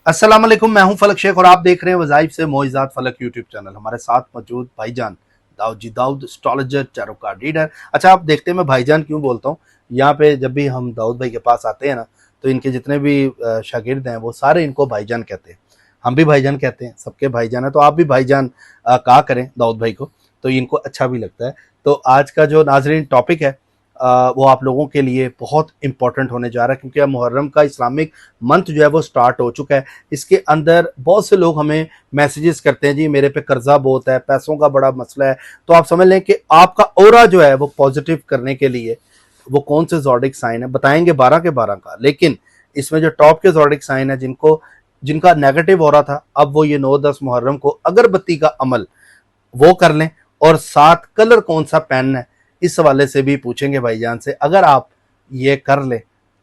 अस्सलाम वालेकुम, मैं हूं फलक शेख और आप देख रहे हैं वज़ाइफ से मोइज़ात फलक यूट्यूब चैनल। हमारे साथ मौजूद भाईजान Dawood ji, Dawood astrologer, tarot card reader. अच्छा, आप देखते हैं मैं भाईजान क्यों बोलता हूँ। यहाँ पे जब भी हम दाऊद भाई के पास आते हैं ना, तो इनके जितने भी शागिर्द हैं वो सारे इनको भाईजान कहते हैं। हम भी भाईजान कहते हैं, सबके भाईजान है, तो आप भी भाईजान कहा करें दाऊद भाई को, तो इनको अच्छा भी लगता है। तो आज का जो नाजरीन टॉपिक है वो आप लोगों के लिए बहुत इंपॉर्टेंट होने जा रहा है, क्योंकि अब मुहर्रम का इस्लामिक मंथ जो है वो स्टार्ट हो चुका है। इसके अंदर बहुत से लोग हमें मैसेजेस करते हैं, जी मेरे पे कर्जा बहुत है, पैसों का बड़ा मसला है। तो आप समझ लें कि आपका ऑरा जो है वो पॉजिटिव करने के लिए वो कौन से ज़ोडिक साइन है बताएंगे 12 के 12 का। लेकिन इसमें जो टॉप के ज़ोडिक साइन है जिनका नेगेटिव ऑरा था, अब वो ये 9-10 मुहर्रम को अगरबत्ती का अमल वो कर लें, और साथ कलर कौन सा पहनना है इस हवाले से भी पूछेंगे भाईजान से। अगर आप ये कर ले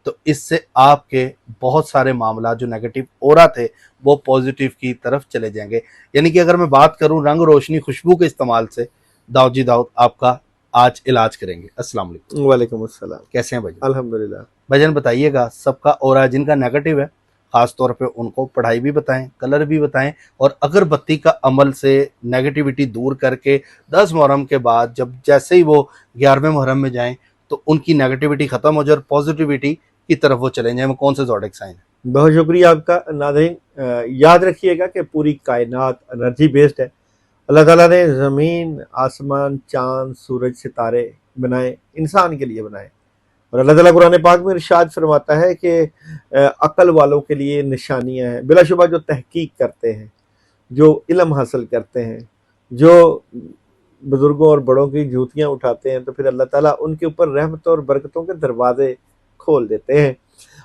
तो इससे आपके बहुत सारे मामला जो नेगेटिव ओरा थे वो पॉजिटिव की तरफ चले जाएंगे। यानी कि अगर मैं बात करूं रंग रोशनी खुशबू के इस्तेमाल से, दाऊद जी दाऊद आपका आज इलाज करेंगे। अस्सलाम वालेकुम। वालेकुम अस्सलाम। कैसे हैं भाईजान? अल्हम्दुलिल्लाह। भाईजान बताइएगा, सबका ओरा जिनका नेगेटिव है खास तौर पे उनको पढ़ाई भी बताएं, कलर भी बताएं, और अगरबत्ती का अमल से नेगेटिविटी दूर करके 10 मुहर्रम के बाद जब जैसे ही वो 11वें मुहर्रम में जाएं तो उनकी नेगेटिविटी खत्म हो जाए और पॉजिटिविटी की तरफ वो चले जाएं। वो कौन से ज़ोडिक साइन है? बहुत शुक्रिया आपका नाज़रीन। याद रखिएगा कि पूरी कायनात एनर्जी बेस्ड है। अल्लाह ताला ने ज़मीन, आसमान, चांद, सूरज, सितारे बनाए इंसान के लिए बनाए। और अल्लाह ताला कुरान पाक में इरशाद फरमाता है कि अक्ल वालों के लिए निशानियां हैं। बिलाशुबा जो तहकीक करते हैं, जो इल्म हासिल करते हैं, जो बुजुर्गों और बड़ों की जूतियां उठाते हैं, तो फिर अल्लाह ताला उनके ऊपर रहमत और बरकतों के दरवाजे खोल देते हैं।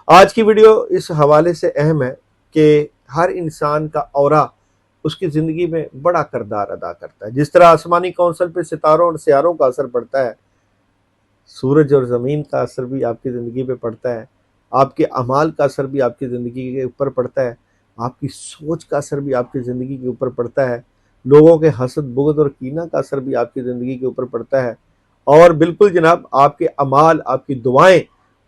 आज की वीडियो इस हवाले से अहम है कि हर इंसान का औरा उसकी ज़िंदगी में बड़ा किरदार अदा करता है। जिस तरह आसमानी कौंसल पे सितारों और सियारों का असर पड़ता है, सूरज और ज़मीन का असर भी आपकी ज़िंदगी पे पड़ता है, आपके अमाल का असर भी आपकी ज़िंदगी के ऊपर पड़ता है, आपकी सोच का असर भी आपकी ज़िंदगी के ऊपर पड़ता है, लोगों के हसद, बुग़्ज़ और कीना का असर भी आपकी ज़िंदगी के ऊपर पड़ता है। और बिल्कुल जनाब, आपके अमाल, आपकी दुआएं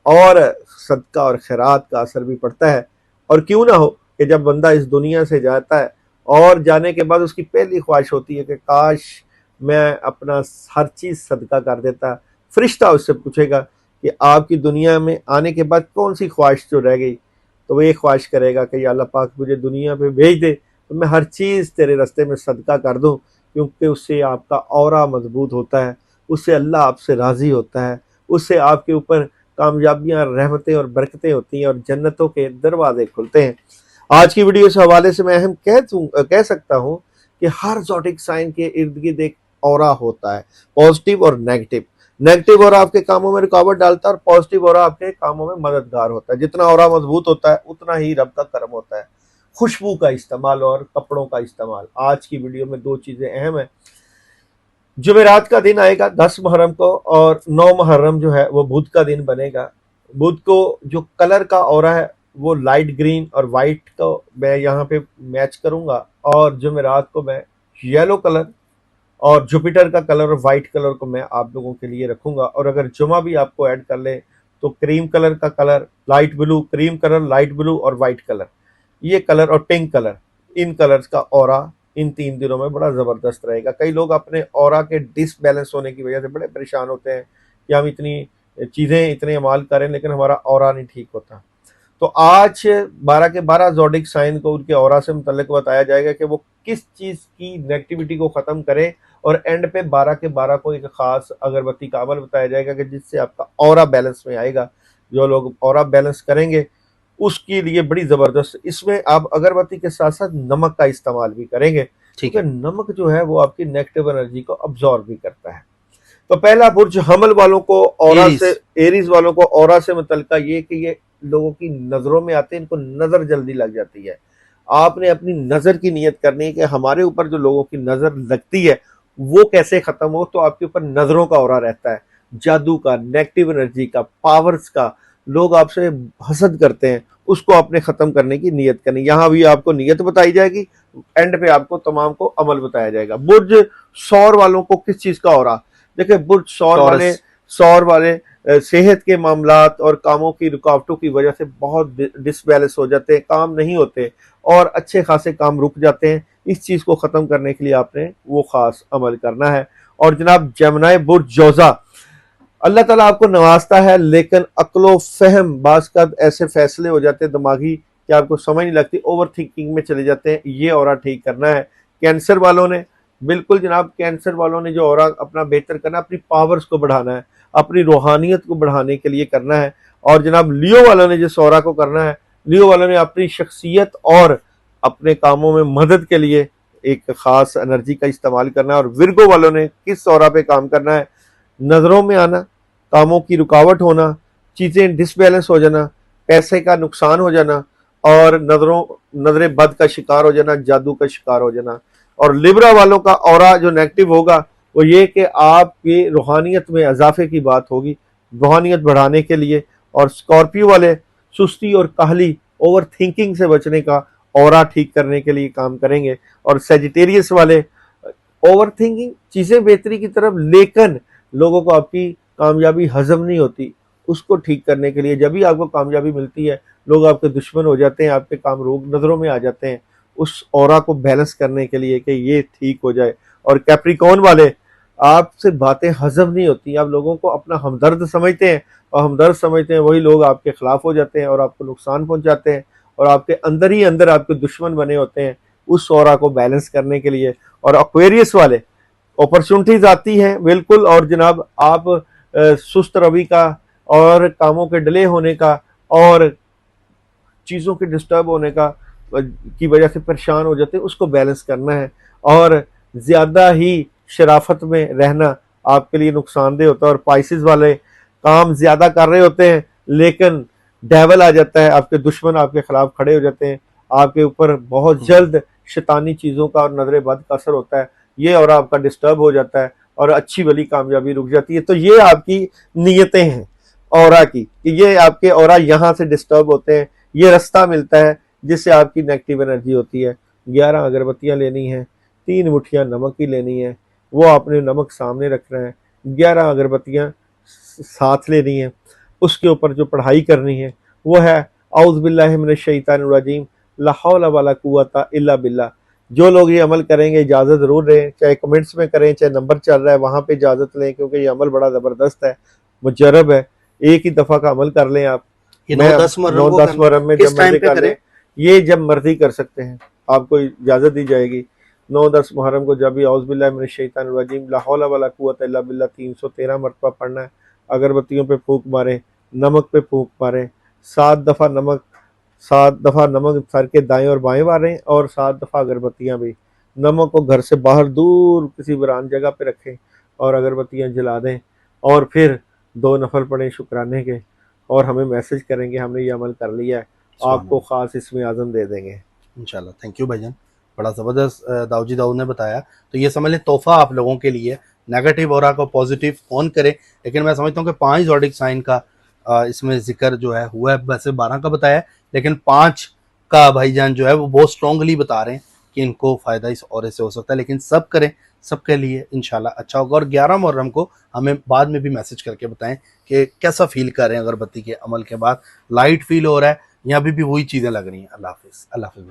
और सदका और खैरात का असर भी पड़ता है। और क्यों ना हो कि जब बंदा इस दुनिया से जाता है और जाने के बाद उसकी पहली ख्वाहिश होती है कि काश मैं अपना हर चीज़ सदका कर देता। फरिश्ता उससे पूछेगा कि आपकी दुनिया में आने के बाद कौन सी ख्वाहिश जो रह गई, तो वो ये ख्वाहिश करेगा कि या अल्लाह पाक मुझे दुनिया पे भेज दे तो मैं हर चीज़ तेरे रास्ते में सदका कर दूं, क्योंकि उससे आपका औरा मजबूत होता है, उससे अल्लाह आपसे राज़ी होता है, उससे आपके ऊपर कामयाबियाँ, रहमतें और बरकतें होती हैं और जन्नतों के दरवाजे खुलते हैं। आज की वीडियो इस हवाले से मैं अहम कह सकता हूँ कि हर ज़ोडिक साइन के इर्द गिर्द एक औरा होता है, पॉजिटिव और नेगेटिव। नेगेटिव औरा आपके कामों में रुकावट डालता है और पॉजिटिव औरा आपके कामों में मददगार होता है। जितना औरा मजबूत होता है उतना ही रब का करम होता है। खुशबू का इस्तेमाल और कपड़ों का इस्तेमाल, आज की वीडियो में दो चीज़ें अहम है। जुमेरात का दिन आएगा 10 मुहर्रम को, और 9 मुहर्रम जो है वो बुध का दिन बनेगा। बुध को जो कलर का औरा है वो लाइट ग्रीन और वाइट को मैं यहाँ पे मैच करूँगा, और जुमेरात को मैं येलो कलर और जुपिटर का कलर और वाइट कलर को मैं आप लोगों के लिए रखूँगा। और अगर जुमा भी आपको ऐड कर ले तो क्रीम कलर का colour, light blue, cream colour, light blue और वाइट कलर, ये कलर और पिंक कलर, इन कलर्स का औरा इन 3 दिनों में बड़ा ज़बरदस्त रहेगा। कई लोग अपने ऑरा के डिसबैलेंस होने की वजह से बड़े परेशान होते हैं कि हम इतनी चीज़ें, इतने अमाल करें लेकिन हमारा ऑरा नहीं ठीक होता। तो आज 12 के 12 ज़ोडिक साइन को उनके ऑरा से मुतल्लिक बताया जाएगा कि वो किस चीज़ की नेगेटिविटी को ख़त्म करें, और एंड पे 12 के 12 को एक ख़ास अगरबत्ती का अमल बताया जाएगा कि जिससे आपका ऑरा बैलेंस में आएगा। जो लोग ऑरा बैलेंस करेंगे उसके लिए बड़ी ज़बरदस्त, इसमें आप अगरबत्ती के साथ साथ नमक का इस्तेमाल भी करेंगे, ठीक क्योंकि है। नमक जो है वो आपकी नेगेटिव एनर्जी को अब्जॉर्ब भी करता है। तो पहला बुर्ज हमल वालों को ऑरा से, एरीज वालों को ऑरा से मुतल्लिका ये कि ये लोगों की नज़रों में आते हैं, इनको नज़र जल्दी लग जाती है। आपने अपनी नज़र की नियत करनी है कि हमारे ऊपर जो लोगों की नज़र लगती है वो कैसे ख़त्म हो। तो आपके ऊपर नज़रों का ऑरा रहता है, जादू का, नेगेटिव एनर्जी का, पावर्स का, लोग आपसे हसद करते हैं, उसको आपने ख़त्म करने की नियत करनी। यहाँ भी आपको नियत बताई जाएगी, एंड पे आपको तमाम को अमल बताया जाएगा। बुर्ज सौर वालों को किस चीज़ का ऑरा, देखिए बुर्ज सौर वाले सौर वाले सेहत के मामलात और कामों की रुकावटों की वजह से बहुत डिसबैलेंस हो जाते हैं, काम नहीं होते और अच्छे खासे काम रुक जाते हैं। इस चीज़ को ख़त्म करने के लिए आपने वो ख़ास अमल करना है। और जनाब जमनाए बुर्ज जोज़ा, अल्लाह ताला आपको नवाजता है, लेकिन अक्लो फहम बाज़ का ऐसे फैसले हो जाते हैं दिमागी कि आपको समझ नहीं लगती, ओवर थिंकिंग में चले जाते हैं। ये औरा ठीक करना है। कैंसर वालों ने बिल्कुल जनाब, कैंसर वालों ने जो औरा अपना बेहतर करना, अपनी पावर्स को बढ़ाना है, अपनी रूहानियत को बढ़ाने के लिए करना है। और जनाब लियो वालों ने जिस औरा को करना है, लियो वालों ने अपनी शख्सियत और अपने कामों में मदद के लिए एक ख़ास एनर्जी का इस्तेमाल करना है। और विर्गो वालों ने किस औरा पे काम करना है, नज़रों में आना, कामों की रुकावट होना, चीज़ें डिसबैलेंस हो जाना, पैसे का नुकसान हो जाना और नजर बद का शिकार हो जाना, जादू का शिकार हो जाना। और लिब्रा वालों का औरा जो नेगेटिव होगा वो ये कि आपकी रूहानियत में इजाफे की बात होगी, रूहानियत बढ़ाने के लिए। और स्कॉर्पियो वाले सुस्ती और काहली, ओवर थिंकिंग से बचने का औरा ठीक करने के लिए काम करेंगे। और सेजिटेरियस वाले ओवर थिंकिंग, चीज़ें बेहतरी की तरफ, लेकिन लोगों को आपकी कामयाबी हजम नहीं होती, उसको ठीक करने के लिए जब भी आपको कामयाबी मिलती है लोग आपके दुश्मन हो जाते हैं, आपके काम रोग नज़रों में आ जाते हैं। उस ऑरा को बैलेंस करने के लिए कि ये ठीक हो जाए। और कैप्रिकॉर्न वाले, आपसे बातें हजम नहीं होती, आप लोगों को अपना हमदर्द समझते हैं और हमदर्द समझते हैं वही लोग आपके खिलाफ हो जाते हैं और आपको नुकसान पहुंचाते हैं और आपके अंदर ही अंदर आपके दुश्मन बने होते हैं। उस ऑरा को बैलेंस करने के लिए। और एक्वेरियस वाले, अपॉर्चुनिटीज आती हैं बिल्कुल, और जनाब आप सुस्त रवि का और कामों के डिले होने का और चीज़ों के डिस्टर्ब होने का की वजह से परेशान हो जाते हैं, उसको बैलेंस करना है। और ज़्यादा ही शराफत में रहना आपके लिए नुकसानदेह होता है। और पाइसेस वाले काम ज़्यादा कर रहे होते हैं लेकिन डेवल आ जाता है, आपके दुश्मन आपके खिलाफ खड़े हो जाते हैं, आपके ऊपर बहुत जल्द शैतानी चीज़ों का और नजर बद का असर होता है, ये और आपका डिस्टर्ब हो जाता है और अच्छी वाली कामयाबी रुक जाती है। तो ये आपकी नीयतें हैं औरा की कि ये आपके औरा यहाँ से डिस्टर्ब होते हैं, ये रास्ता मिलता है जिससे आपकी नेगेटिव एनर्जी होती है। 11 अगरबत्तियाँ लेनी है, 3 मुठियाँ नमक की लेनी है, वो आपने नमक सामने रखना है, 11 अगरबत्तियाँ साथ लेनी है। उसके ऊपर जो पढ़ाई करनी है वो है औज़ बिल्लाहि मिनश शैतानिर रजीम ला हौला वला कुव्वता इल्ला बिल्लाह। जो लोग ये अमल करेंगे इजाज़त ज़रूर दें, चाहे कमेंट्स में करें, चाहे नंबर चल रहा है वहाँ पे इजाज़त लें, क्योंकि ये अमल बड़ा ज़बरदस्त है, मुजरब है। एक ही दफ़ा का अमल कर लें आप। ये मैं 9-10 मुहर्रम में किस जब टाइम मर्जी पे कर करें? लें, ये जब मर्जी कर सकते हैं, आपको इजाज़त दी जाएगी। 9-10 मुहर्रम को जब भी औज़ बिल्लाहि मिनश शैतानिर रजीम ला हौला वला कुव्वता इल्ला बिल्लाह 313 मरतबा पढ़ना है। अगरबत्तियों पे फूंक मारें, नमक पे फूंक मारें, 7 दफ़ा नमक सर के दाएं और बाएं मारें और 7 दफ़ा अगरबत्तियाँ भी। नमक को घर से बाहर दूर किसी वीरान जगह पे रखें और अगरबत्तियाँ जला दें और फिर 2 नफल पढ़ें शुक्राने के और हमें मैसेज करेंगे हमने ये अमल कर लिया है, आपको ख़ास इसमें आज़म दे देंगे इंशाल्लाह। थैंक यू भाईजान, बड़ा ज़बरदस्त दाऊजी दाऊद ने बताया। तो ये समझ लें तोहफा आप लोगों के लिए, नेगेटिव ऑरा को पॉजिटिव ऑन करें। लेकिन मैं समझता हूँ कि 5 ज़ोडिक साइन का इसमें जिक्र जो है हुआ है, वैसे 12 का बताया है लेकिन 5 का भाईजान जो है वो बहुत स्ट्रांगली बता रहे हैं कि इनको फ़ायदा इस औरे से हो सकता है। लेकिन सब करें, सबके लिए इंशाल्लाह अच्छा होगा। और 11 मुहर्रम को हमें बाद में भी मैसेज करके बताएं कि कैसा फील कर रहे हैं अगरबत्ती के अमल के बाद, लाइट फील हो रहा है या अभी भी वही चीज़ें लग रही हैं। अल्लाह हाफिज़।